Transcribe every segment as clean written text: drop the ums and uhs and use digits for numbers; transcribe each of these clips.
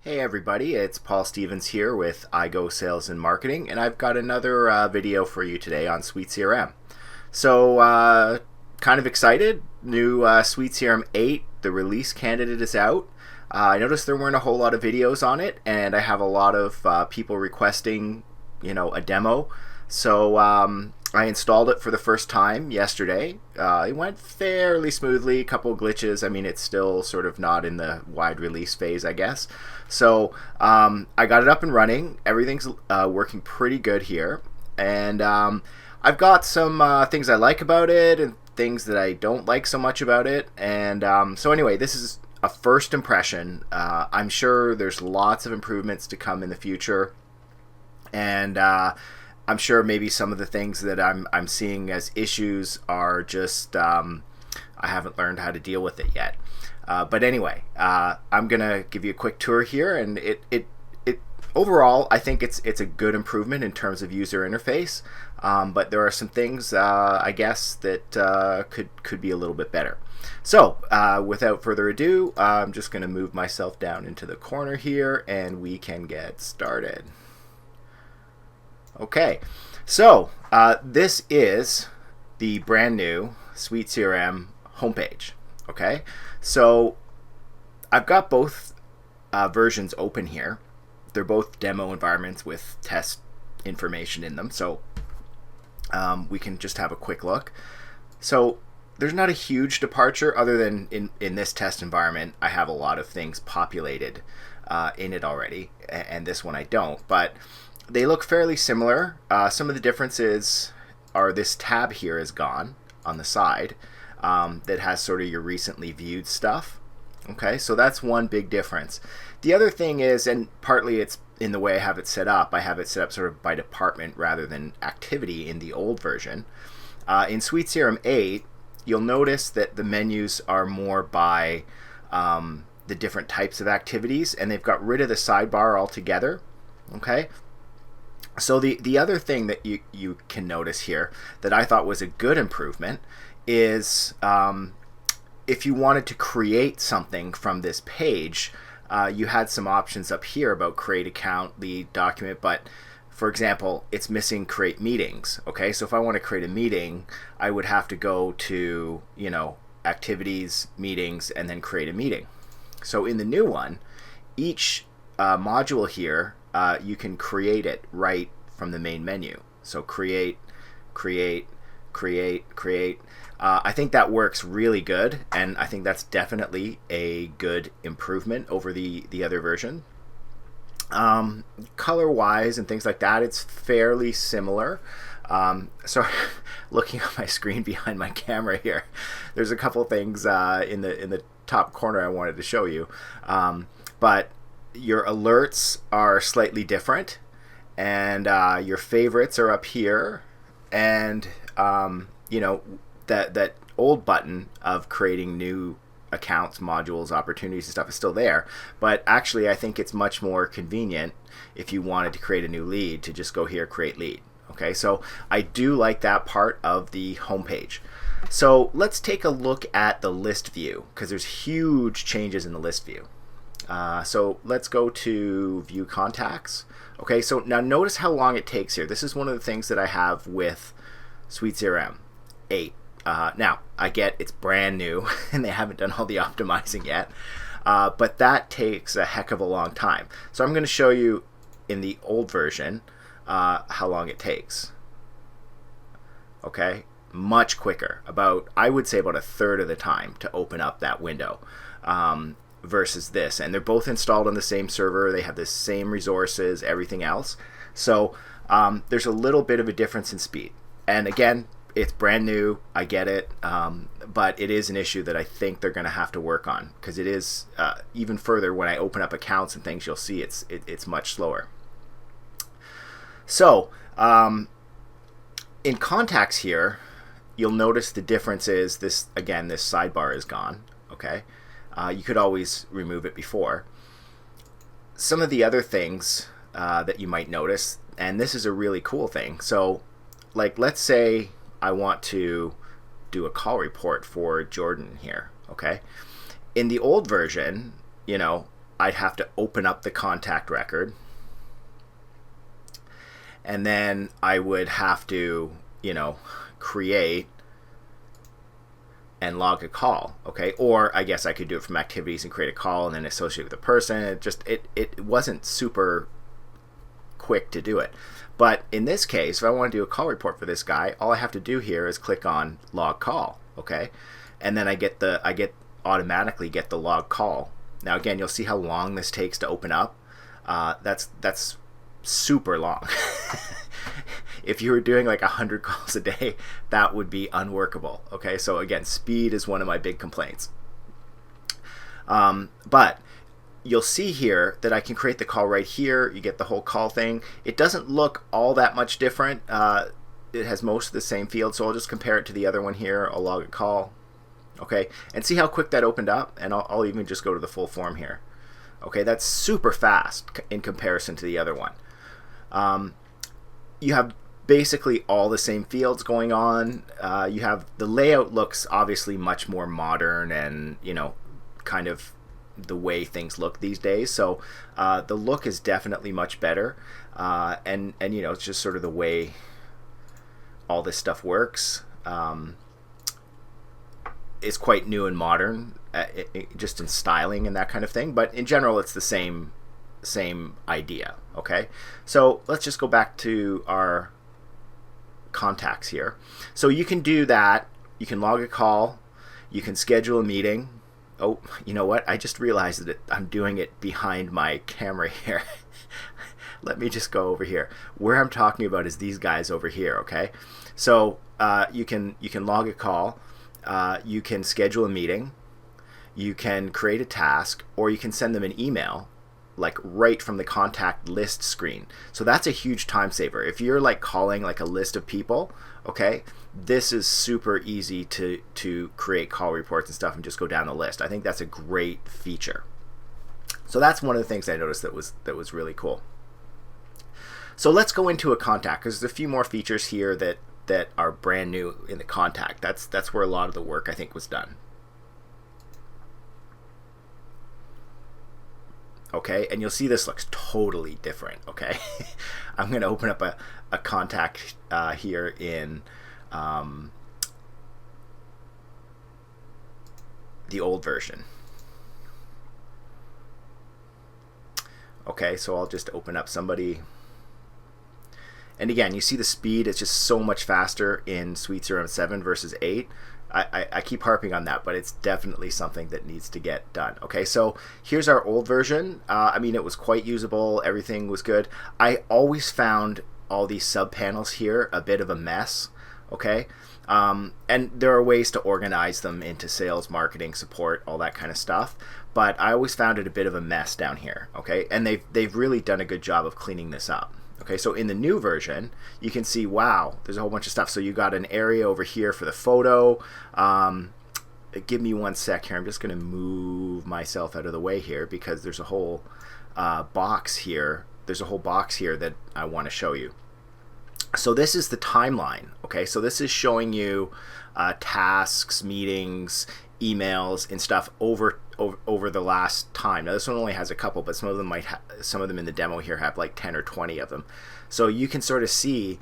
Hey everybody, it's Paul Stevens here with iGo Sales and Marketing, and I've got another video for you today on SuiteCRM. So, kind of excited. New SuiteCRM 8, the release candidate is out. I noticed there weren't a whole lot of videos on it, and I have a lot of people requesting, a demo. So, I installed it for the first time yesterday. It went fairly smoothly, a couple of glitches. I mean, it's still sort of not in the wide release phase, I guess. So I got it up and running. Everything's working pretty good here. And I've got some things I like about it and things that I don't like so much about it. And so anyway, this is a first impression. I'm sure there's lots of improvements to come in the future. And I'm sure maybe some of the things that I'm seeing as issues are just I haven't learned how to deal with it yet. But anyway, I'm gonna give you a quick tour here, and it overall I think it's a good improvement in terms of user interface. But there are some things I guess that could be a little bit better. So without further ado, I'm just gonna move myself down into the corner here, and we can get started. Okay, so this is the brand new SuiteCRM homepage. Okay, so I've got both versions open here. They're both demo environments with test information in them, so we can just have a quick look. So there's not a huge departure other than in this test environment I have a lot of things populated in it already, and this one I don't, but they look fairly similar. Some of the differences are this tab here is gone on the side that has sort of your recently viewed stuff. Okay, so that's one big difference. The other thing is, and partly it's in the way I have it set up, I have it set up sort of by department rather than activity in the old version. In SuiteCRM 8, you'll notice that the menus are more by the different types of activities, and they've got rid of the sidebar altogether. Okay. So the other thing that you can notice here that I thought was a good improvement is if you wanted to create something from this page, you had some options up here about create account, lead, document, but for example, it's missing create meetings. Okay, so if I want to create a meeting, I would have to go to, activities, meetings, and then create a meeting. So in the new one, each module here, you can create it right from the main menu. So create, create, create, create. I think that works really good, and I think that's definitely a good improvement over the other version. Color-wise and things like that, it's fairly similar. So looking at my screen behind my camera here, there's a couple things in the top corner I wanted to show you. But your alerts are slightly different, and your favorites are up here, and that old button of creating new accounts, modules, opportunities, and stuff is still there. But actually, I think it's much more convenient if you wanted to create a new lead to just go here, create lead. Okay, so I do like that part of the homepage. So let's take a look at the list view, because there's huge changes in the list view. So let's go to view contacts. Okay, so now notice how long it takes here. This is one of the things that I have with SuiteCRM 8. Now, I get it's brand new and they haven't done all the optimizing yet, but that takes a heck of a long time. So I'm going to show you in the old version how long it takes. Okay, much quicker. I would say about a third of the time to open up that window. Versus this, and they're both installed on the same server. They have the same resources, everything else. So there's a little bit of a difference in speed. And again, it's brand new. I get it, but it is an issue that I think they're going to have to work on, because it is even further when I open up accounts and things. You'll see it's much slower. So in contacts here, you'll notice the difference is this sidebar is gone. Okay. You could always remove it before. Some of the other things that you might notice, and this is a really cool thing. So, like, let's say I want to do a call report for Jordan here, okay? In the old version, I'd have to open up the contact record, and then I would have to, create and log a call, okay? Or I guess I could do it from activities and create a call and then associate with the person. It wasn't super quick to do it. But in this case, if I want to do a call report for this guy, all I have to do here is click on log call, okay? And then I automatically get the log call. Now again, you'll see how long this takes to open up. That's super long. If you were doing like 100 calls a day, that would be unworkable. Okay, so again, speed is one of my big complaints. But you'll see here that I can create the call right here. You get the whole call thing. It doesn't look all that much different. It has most of the same fields, so I'll just compare it to the other one here. I'll log a call. Okay, and see how quick that opened up? And I'll even just go to the full form here. Okay, that's super fast in comparison to the other one. You have basically all the same fields going on. You have the layout looks obviously much more modern and kind of the way things look these days. So the look is definitely much better, and it's just sort of the way all this stuff works. It's quite new and modern, just in styling and that kind of thing. But in general, it's the same idea. Okay, so let's just go back to our contacts here. So you can do that. You can log a call. You can schedule a meeting. Oh, you know what? I just realized that I'm doing it behind my camera here. Let me just go over here. Where I'm talking about is these guys over here. Okay, so you can log a call. You can schedule a meeting. You can create a task, or you can send them an email, like right from the contact list screen. So that's a huge time saver. If you're like calling like a list of people, okay, this is super easy to create call reports and stuff and just go down the list. I think that's a great feature. So that's one of the things I noticed that was really cool. So let's go into a contact, because there's a few more features here that are brand new in the contact. That's where a lot of the work I think was done. Okay, and you'll see this looks totally different. Okay, I'm going to open up a contact here in the old version. Okay, so I'll just open up somebody. And again, you see the speed, it's just so much faster in SuiteCRM 7 versus 8. I keep harping on that, but it's definitely something that needs to get done. Okay, so here's our old version. I mean, it was quite usable. Everything was good. I always found all these subpanels here a bit of a mess. Okay, and there are ways to organize them into sales, marketing, support, all that kind of stuff. But I always found it a bit of a mess down here. Okay, and they've really done a good job of cleaning this up. Okay, so in the new version, you can see, wow, there's a whole bunch of stuff. So you got an area over here for the photo. Give me one sec here. I'm just going to move myself out of the way here because there's a whole box here. There's a whole box here that I want to show you. So this is the timeline. Okay, so this is showing you tasks, meetings, emails, and stuff over the last time. Now this one only has a couple, but some of them in the demo here have like 10 or 20 of them. So you can sort of see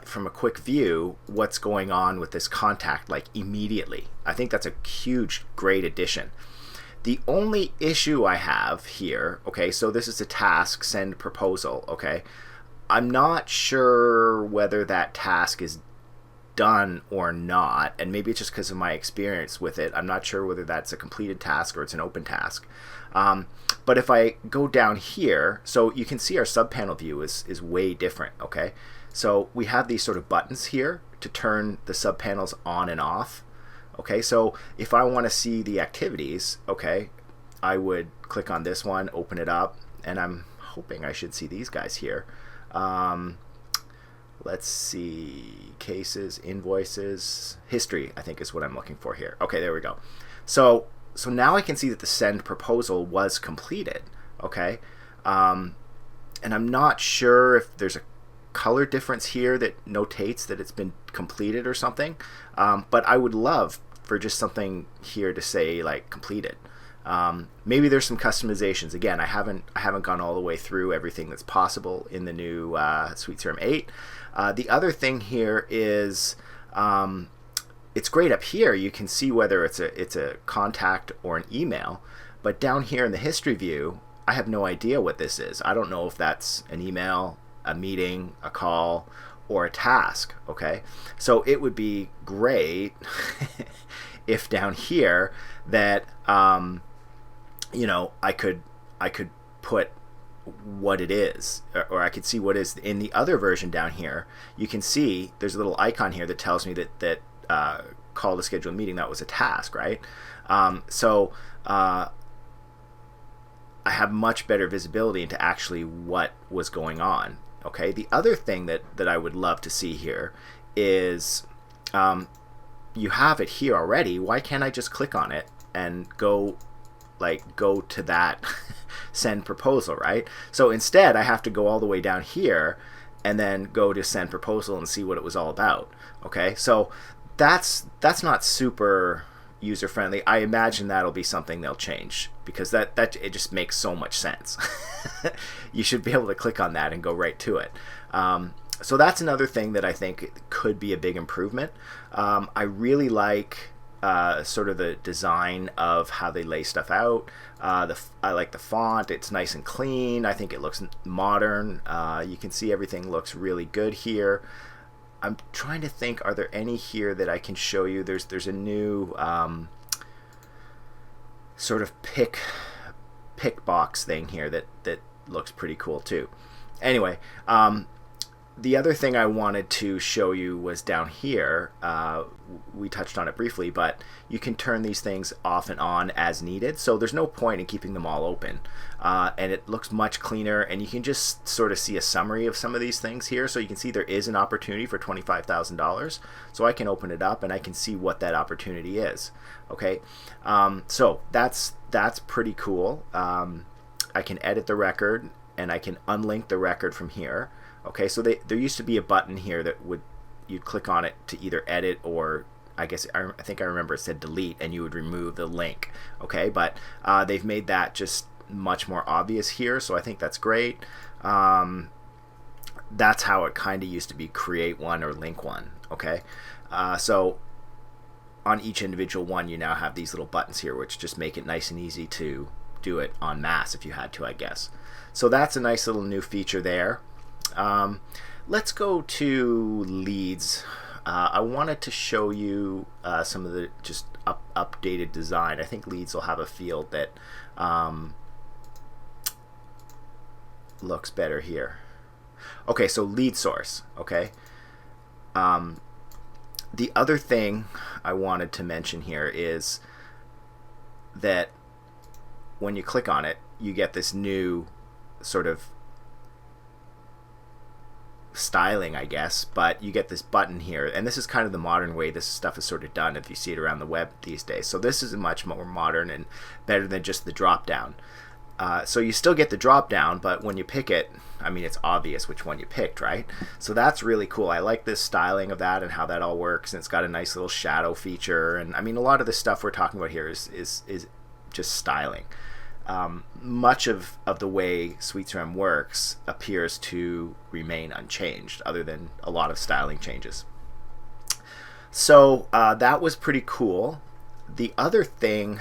from a quick view what's going on with this contact like immediately. I think that's a huge, great addition. The only issue I have here, okay, so this is a task, send proposal, okay. I'm not sure whether that task is done or not, and maybe it's just because of my experience with it. I'm not sure whether that's a completed task or it's an open task. But if I go down here, so you can see our subpanel view is way different. Okay, so we have these sort of buttons here to turn the subpanels on and off. Okay, so if I want to see the activities, okay, I would click on this one, open it up, and I'm hoping I should see these guys here. Let's see, cases, invoices, history, I think is what I'm looking for here. Okay, there we go. So now I can see that the send proposal was completed, okay? And I'm not sure if there's a color difference here that notates that it's been completed or something, but I would love for just something here to say like completed. Maybe there's some customizations. Again, I haven't gone all the way through everything that's possible in the new SuiteCRM 8. The other thing here is it's great up here. You can see whether it's a contact or an email, but down here in the history view, I have no idea what this is. I don't know if that's an email, a meeting, a call, or a task. Okay, so it would be great if down here that I could put what it is, or I could see what is in the other version down here. You can see there's a little icon here that tells me that call to schedule a meeting, that was a task, right? So I have much better visibility into actually what was going on. Okay, the other thing that I would love to see here is you have it here already. Why can't I just click on it and go to that send proposal, right? So instead I have to go all the way down here and then go to send proposal and see what it was all about. Okay, so that's not super user friendly. I imagine that'll be something they'll change, because that it just makes so much sense. You should be able to click on that and go right to it. So that's another thing that I think could be a big improvement. I really like sort of the design of how they lay stuff out. I like the font. It's nice and clean. I think it looks modern. You can see everything looks really good here. I'm trying to think, are there any here that I can show you? There's a new sort of pick box thing here that looks pretty cool too. Anyway, the other thing I wanted to show you was down here. We touched on it briefly, but you can turn these things off and on as needed. So there's no point in keeping them all open. And it looks much cleaner, and you can just sort of see a summary of some of these things here. So you can see there is an opportunity for $25,000. So I can open it up and I can see what that opportunity is. Okay, so that's pretty cool. I can edit the record, and I can unlink the record from here. Okay, so there used to be a button here that you'd click on it to either edit, or I think I remember it said delete, and you would remove the link. Okay, but they've made that just much more obvious here, so I think that's great. That's how it kind of used to be, create one or link one. Okay, so on each individual one, you now have these little buttons here, which just make it nice and easy to do it en masse if you had to, I guess. So that's a nice little new feature there. Let's go to leads. I wanted to show you some of the just updated design. I think leads will have a field that looks better here. Okay, so lead source. Okay. The other thing I wanted to mention here is that when you click on it, you get this new sort of styling, I guess, but you get this button here, and this is kind of the modern way this stuff is sort of done if you see it around the web these days. So this is much more modern and better than just the drop down. So you still get the drop down, but when you pick it, I mean, it's obvious which one you picked, right? So that's really cool. I like this styling of that and how that all works, and it's got a nice little shadow feature. And I mean, a lot of the stuff we're talking about here is just styling. Much of the way SuiteCRM works appears to remain unchanged, other than a lot of styling changes. So that was pretty cool. The other thing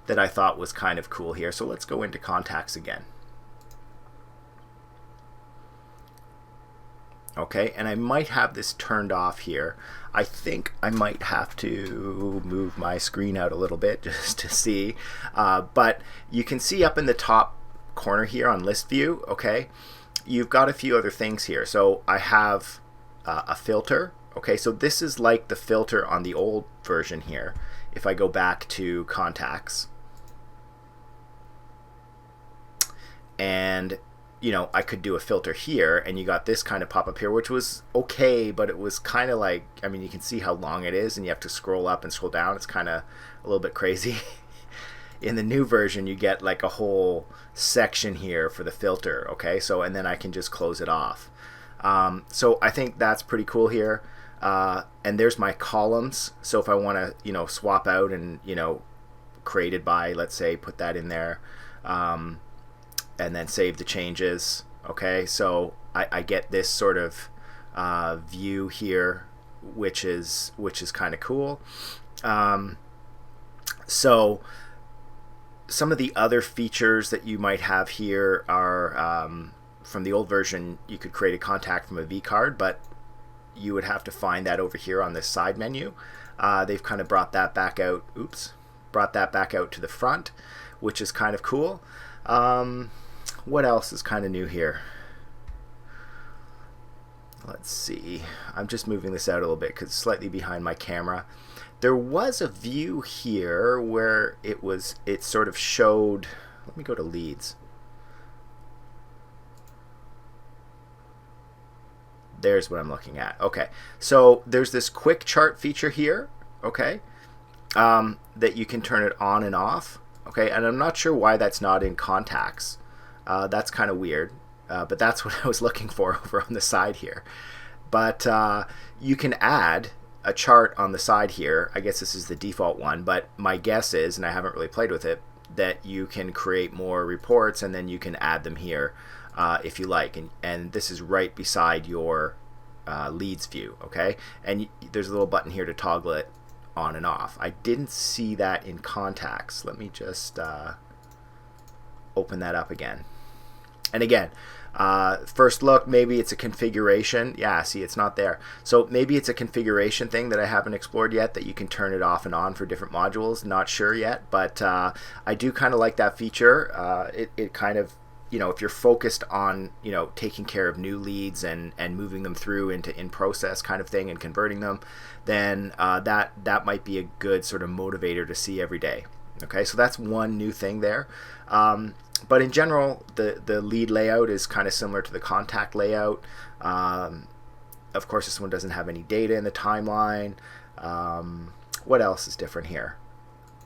that I thought was kind of cool here, so let's go into contacts again. Okay, and I might have this turned off here. I think I might have to move my screen out a little bit just to see. But you can see up in the top corner here on list view, okay, you've got a few other things here. So I have a filter. Okay, so this is like the filter on the old version here. If I go back to contacts, and you know, I could do a filter here, and you got this kind of pop up here, which was okay, but it was kind of like, I mean, you can see how long it is, and you have to scroll up and scroll down. It's kind of a little bit crazy. In the new version, you get like a whole section here for the filter. Okay, so and then I can just close it off. So I think that's pretty cool here. And there's my columns. So if I want to, you know, swap out and, you know, created by, let's say, put that in there, and then save the changes. Okay, so I get this sort of view here, which is kind of cool. So some of the other features that you might have here are, from the old version, you could create a contact from a vCard, but you would have to find that over here on this side menu. They've kind of brought that back out. Brought that back out to the front, which is kind of cool. What else is kind of new here? Let's see. I'm just moving this out a little bit because it's slightly behind my camera. There was a view here where it sort of showed. Let me go to leads. There's what I'm looking at. Okay, so there's this quick chart feature here. Okay, that you can turn it on and off. Okay, and I'm not sure why that's not in contacts. That's kind of weird, but that's what I was looking for over on the side here. But you can add a chart on the side here. I guess this is the default one, but my guess is, and I haven't really played with it, that you can create more reports and then you can add them here if you like. And this is right beside your leads view, okay? And there's a little button here to toggle it on and off. I didn't see that in contacts. Let me just open that up again. And again, first look, maybe it's a configuration. Yeah, see, it's not there. So maybe it's a configuration thing that I haven't explored yet, that you can turn it off and on for different modules. Not sure yet, but I do kind of like that feature. It kind of, if you're focused on, taking care of new leads and moving them through into in-process kind of thing and converting them, then that might be a good sort of motivator to see every day. Okay, so that's one new thing there. But in general, the lead layout is kind of similar to the contact layout. Of course, this one doesn't have any data in the timeline. What else is different here?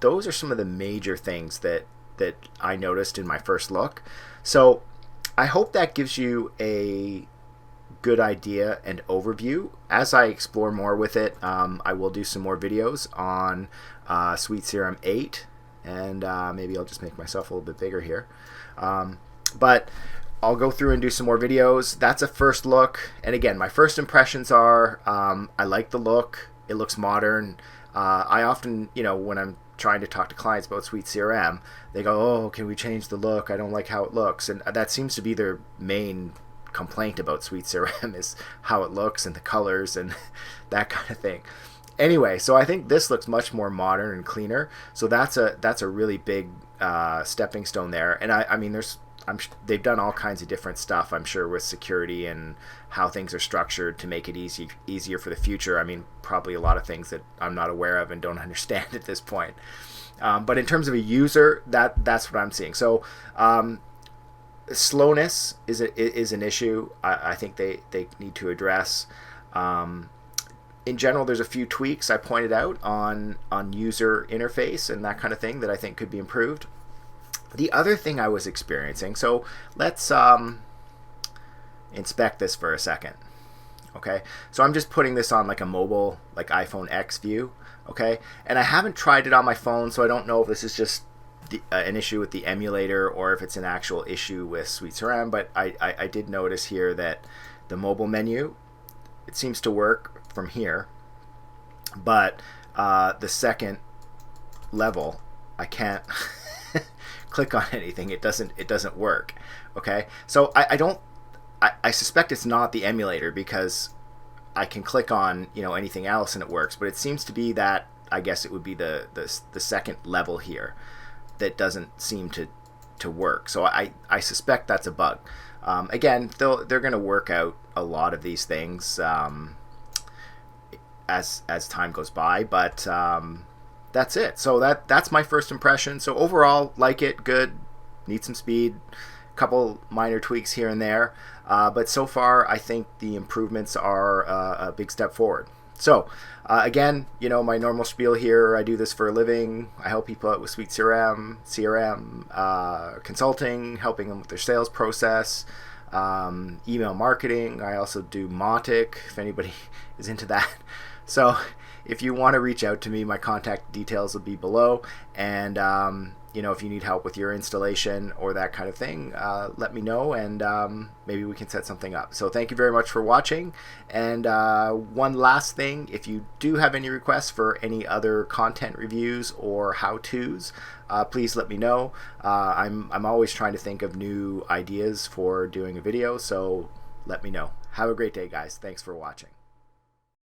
Those are some of the major things that I noticed in my first look. So I hope that gives you a good idea and overview. As I explore more with it, I will do some more videos on SuiteCRM 8. And maybe I'll just make myself a little bit bigger here. But I'll go through and do some more videos. That's a first look. And again, my first impressions are, I like the look. It looks modern. I often, when I'm trying to talk to clients about SuiteCRM, they go, oh, can we change the look? I don't like how it looks. And that seems to be their main complaint about SuiteCRM, is how it looks and the colors and that kind of thing. Anyway, so I think this looks much more modern and cleaner. So that's a really big stepping stone there. And I mean, they've done all kinds of different stuff, I'm sure, with security and how things are structured to make it easier for the future. I mean, probably a lot of things that I'm not aware of and don't understand at this point. But in terms of a user, that's what I'm seeing. So slowness is an issue I think they need to address. In general, there's a few tweaks I pointed out on user interface and that kind of thing that I think could be improved. The other thing I was experiencing, so let's inspect this for a second. Okay, so I'm just putting this on like a mobile, like iPhone X view. Okay, and I haven't tried it on my phone, so I don't know if this is just an issue with the emulator or if it's an actual issue with SuiteCRM. But I did notice here that the mobile menu, it seems to work from here, but the second level, I can't click on anything. It doesn't work. Okay, so I suspect it's not the emulator, because I can click on anything else and it works, but it seems to be that, I guess it would be the second level here that doesn't seem to work. So I suspect that's a bug. Again, they're going to work out a lot of these things as time goes by, but that's it. So that's my first impression. So overall, like it, good, need some speed, couple minor tweaks here and there, but so far I think the improvements are a big step forward. So again, my normal spiel here, I do this for a living. I help people out with SuiteCRM, CRM, consulting, helping them with their sales process, email marketing. I also do Mautic, if anybody is into that. So if you want to reach out to me, my contact details will be below. And you know, if you need help with your installation or that kind of thing, let me know, and maybe we can set something up. So thank you very much for watching. And one last thing, if you do have any requests for any other content reviews or how-tos, please let me know. I'm always trying to think of new ideas for doing a video, so let me know. Have a great day, guys. Thanks for watching.